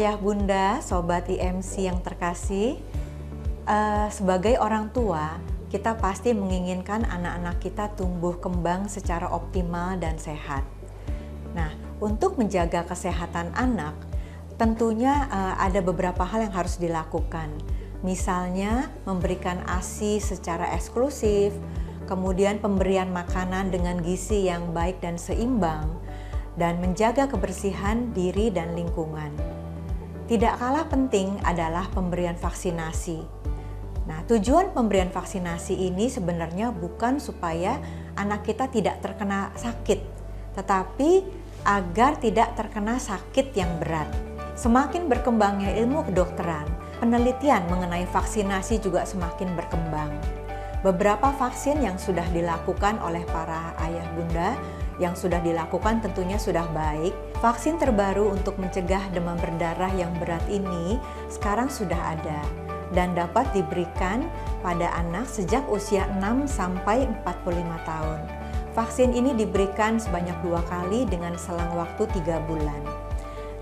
ayah bunda, sobat IMC yang terkasih, sebagai orang tua, kita pasti menginginkan anak-anak kita tumbuh kembang secara optimal dan sehat. Nah, untuk menjaga kesehatan anak, tentunya ada beberapa hal yang harus dilakukan. Misalnya, memberikan ASI secara eksklusif, kemudian pemberian makanan dengan gizi yang baik dan seimbang, dan menjaga kebersihan diri dan lingkungan. Tidak kalah penting adalah pemberian vaksinasi. Nah, tujuan pemberian vaksinasi ini sebenarnya bukan supaya anak kita tidak terkena sakit, tetapi agar tidak terkena sakit yang berat. Semakin berkembangnya ilmu kedokteran, penelitian mengenai vaksinasi juga semakin berkembang. Beberapa vaksin yang sudah dilakukan oleh para ayah bunda, yang sudah dilakukan tentunya sudah baik. Vaksin terbaru untuk mencegah demam berdarah yang berat ini sekarang sudah ada dan dapat diberikan pada anak sejak usia 6 sampai 45 tahun. Vaksin ini diberikan sebanyak 2 kali dengan selang waktu 3 bulan.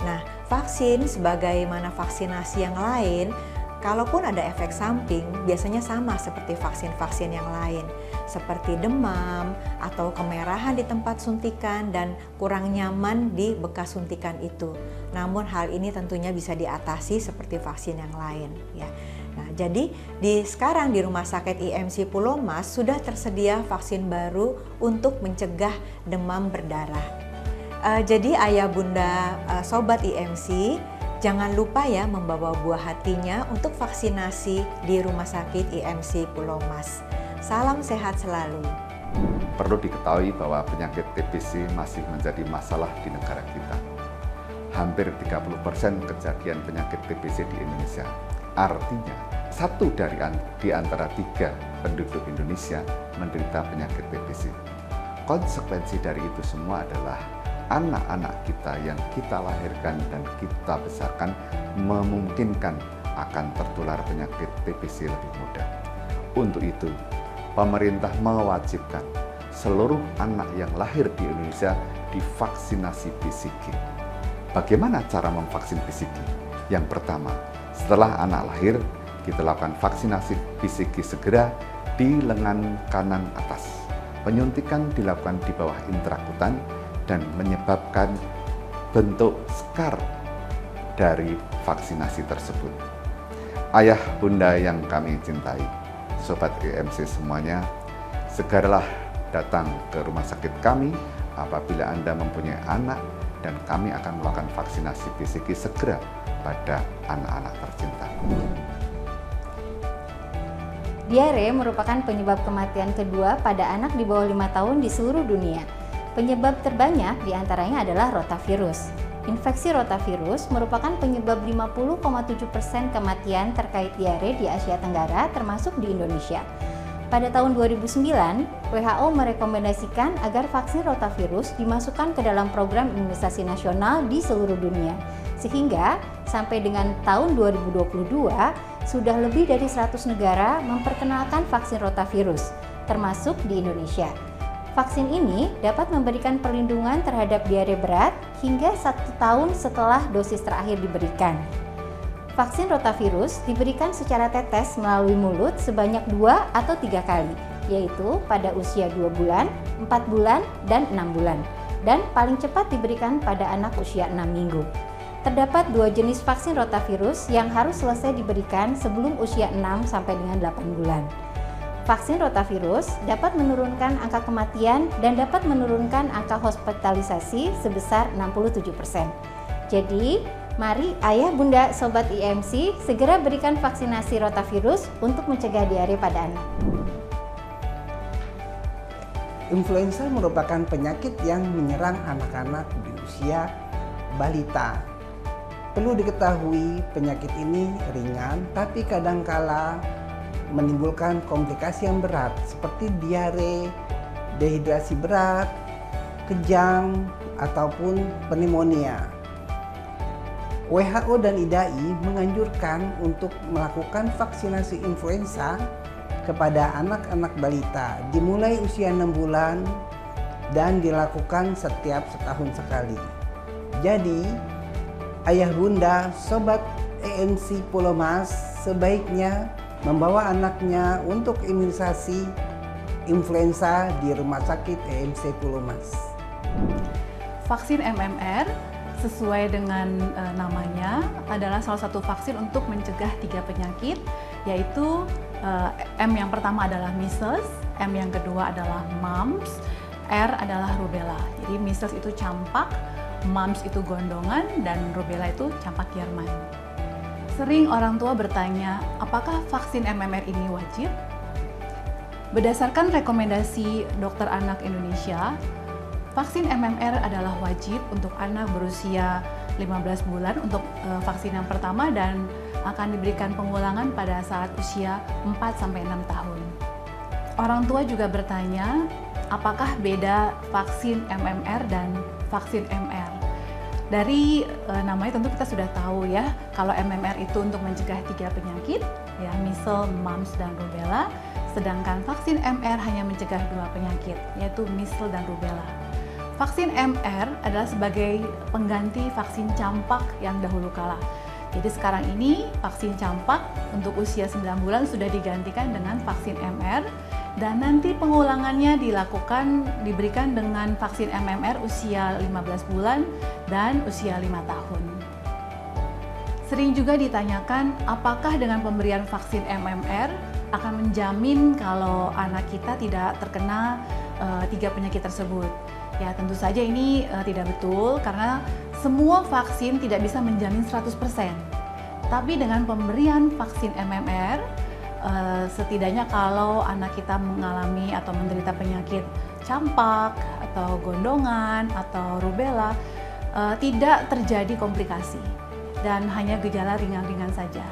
Nah, vaksin sebagaimana vaksinasi yang lain, kalaupun ada efek samping, biasanya sama seperti vaksin-vaksin yang lain, seperti demam atau kemerahan di tempat suntikan dan kurang nyaman di bekas suntikan itu. Namun hal ini tentunya bisa diatasi seperti vaksin yang lain, ya. Nah, jadi sekarang di Rumah Sakit IMC Pulau Mas sudah tersedia vaksin baru untuk mencegah demam berdarah. Jadi ayah bunda sobat IMC, jangan lupa ya membawa buah hatinya untuk vaksinasi di Rumah Sakit IMC Pulau Mas. Salam sehat selalu. Perlu diketahui bahwa penyakit TBC masih menjadi masalah di negara kita. Hampir 30% kejadian penyakit TBC di Indonesia. Artinya, 1 di antara 3 penduduk Indonesia menderita penyakit TBC. Konsekuensi dari itu semua adalah anak-anak kita yang kita lahirkan dan kita besarkan memungkinkan akan tertular penyakit TBC lebih mudah. Untuk itu, pemerintah mewajibkan seluruh anak yang lahir di Indonesia divaksinasi BCG. Bagaimana cara memvaksin BCG? Yang pertama, setelah anak lahir, kita lakukan vaksinasi BCG segera di lengan kanan atas. Penyuntikan dilakukan di bawah intrakutan dan menyebabkan bentuk skar dari vaksinasi tersebut. Ayah bunda yang kami cintai, sobat IMC semuanya, segeralah datang ke rumah sakit kami apabila Anda mempunyai anak dan kami akan melakukan vaksinasi BCG segera pada anak-anak tercinta. Diare merupakan penyebab kematian kedua pada anak di bawah 5 tahun di seluruh dunia. Penyebab terbanyak diantaranya adalah rotavirus. Infeksi rotavirus merupakan penyebab 50,7% kematian terkait diare di Asia Tenggara termasuk di Indonesia. Pada tahun 2009, WHO merekomendasikan agar vaksin rotavirus dimasukkan ke dalam program imunisasi nasional di seluruh dunia. Sehingga sampai dengan tahun 2022, sudah lebih dari 100 negara memperkenalkan vaksin rotavirus, termasuk di Indonesia. Vaksin ini dapat memberikan perlindungan terhadap diare berat hingga 1 tahun setelah dosis terakhir diberikan. Vaksin rotavirus diberikan secara tetes melalui mulut sebanyak 2 atau 3 kali, yaitu pada usia 2 bulan, 4 bulan, dan 6 bulan, dan paling cepat diberikan pada anak usia 6 minggu. Terdapat 2 jenis vaksin rotavirus yang harus selesai diberikan sebelum usia 6 sampai dengan 8 bulan. Vaksin rotavirus dapat menurunkan angka kematian dan dapat menurunkan angka hospitalisasi sebesar 67%. Jadi, mari ayah bunda sobat IMC segera berikan vaksinasi rotavirus untuk mencegah diare pada anak. Influenza merupakan penyakit yang menyerang anak-anak di usia balita. Perlu diketahui penyakit ini ringan tapi kadangkala menimbulkan komplikasi yang berat seperti diare, dehidrasi berat, kejang, ataupun pneumonia. WHO dan IDAI menganjurkan untuk melakukan vaksinasi influenza kepada anak-anak balita dimulai usia 6 bulan dan dilakukan setiap setahun sekali. Jadi, Ayah bunda, sobat EMC Pulomas sebaiknya membawa anaknya untuk imunisasi influenza di Rumah Sakit EMC Pulomas. Vaksin MMR sesuai dengan namanya adalah salah satu vaksin untuk mencegah 3 penyakit, yaitu M yang pertama adalah measles, M yang kedua adalah mumps, R adalah rubella. Jadi measles itu campak, mumps itu gondongan, dan rubella itu campak Jerman. Sering orang tua bertanya, apakah vaksin MMR ini wajib? Berdasarkan rekomendasi Dokter Anak Indonesia, vaksin MMR adalah wajib untuk anak berusia 15 bulan untuk vaksin yang pertama dan akan diberikan pengulangan pada saat usia 4-6 tahun. Orang tua juga bertanya, apakah beda vaksin MMR dan vaksin MR? Dari namanya tentu kita sudah tahu ya, kalau MMR itu untuk mencegah 3 penyakit, ya measles, mumps, dan rubella, sedangkan vaksin MR hanya mencegah 2 penyakit, yaitu measles dan rubella. Vaksin MR adalah sebagai pengganti vaksin campak yang dahulu kala. Jadi sekarang ini vaksin campak untuk usia 9 bulan sudah digantikan dengan vaksin MR, dan nanti pengulangannya diberikan dengan vaksin MMR usia 15 bulan dan usia 5 tahun. Sering juga ditanyakan, apakah dengan pemberian vaksin MMR akan menjamin kalau anak kita tidak terkena 3 penyakit tersebut? Ya, tentu saja ini tidak betul karena semua vaksin tidak bisa menjamin 100%. Tapi dengan pemberian vaksin MMR, setidaknya kalau anak kita mengalami atau menderita penyakit campak atau gondongan atau rubella, tidak terjadi komplikasi dan hanya gejala ringan-ringan saja.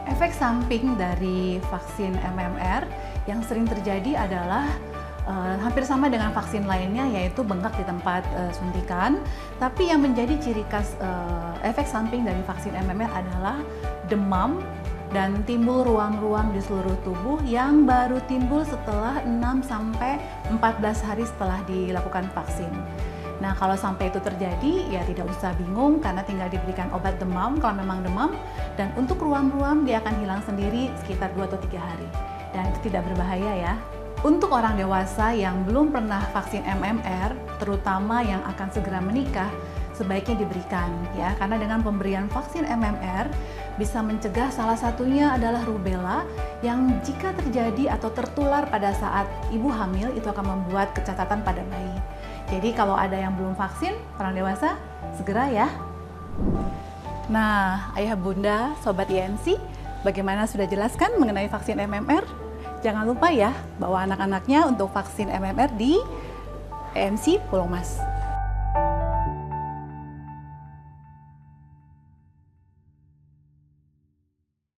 Efek samping dari vaksin MMR yang sering terjadi adalah hampir sama dengan vaksin lainnya, yaitu bengkak di tempat suntikan. Tapi yang menjadi ciri khas efek samping dari vaksin MMR adalah demam dan timbul ruam-ruam di seluruh tubuh yang baru timbul setelah 6-14 hari setelah dilakukan vaksin. Nah, kalau sampai itu terjadi, ya tidak usah bingung karena tinggal diberikan obat demam kalau memang demam, dan untuk ruam-ruam dia akan hilang sendiri sekitar 2 atau 3 hari. Dan itu tidak berbahaya ya. Untuk orang dewasa yang belum pernah vaksin MMR, terutama yang akan segera menikah, sebaiknya diberikan ya, karena dengan pemberian vaksin MMR bisa mencegah, salah satunya adalah rubella yang jika terjadi atau tertular pada saat ibu hamil itu akan membuat kecacatan pada bayi. Jadi kalau ada yang belum vaksin, orang dewasa segera ya. Nah, ayah bunda, sobat INC, bagaimana sudah jelaskan mengenai vaksin MMR? Jangan lupa ya bawa anak-anaknya untuk vaksin MMR di EMC Pulomas.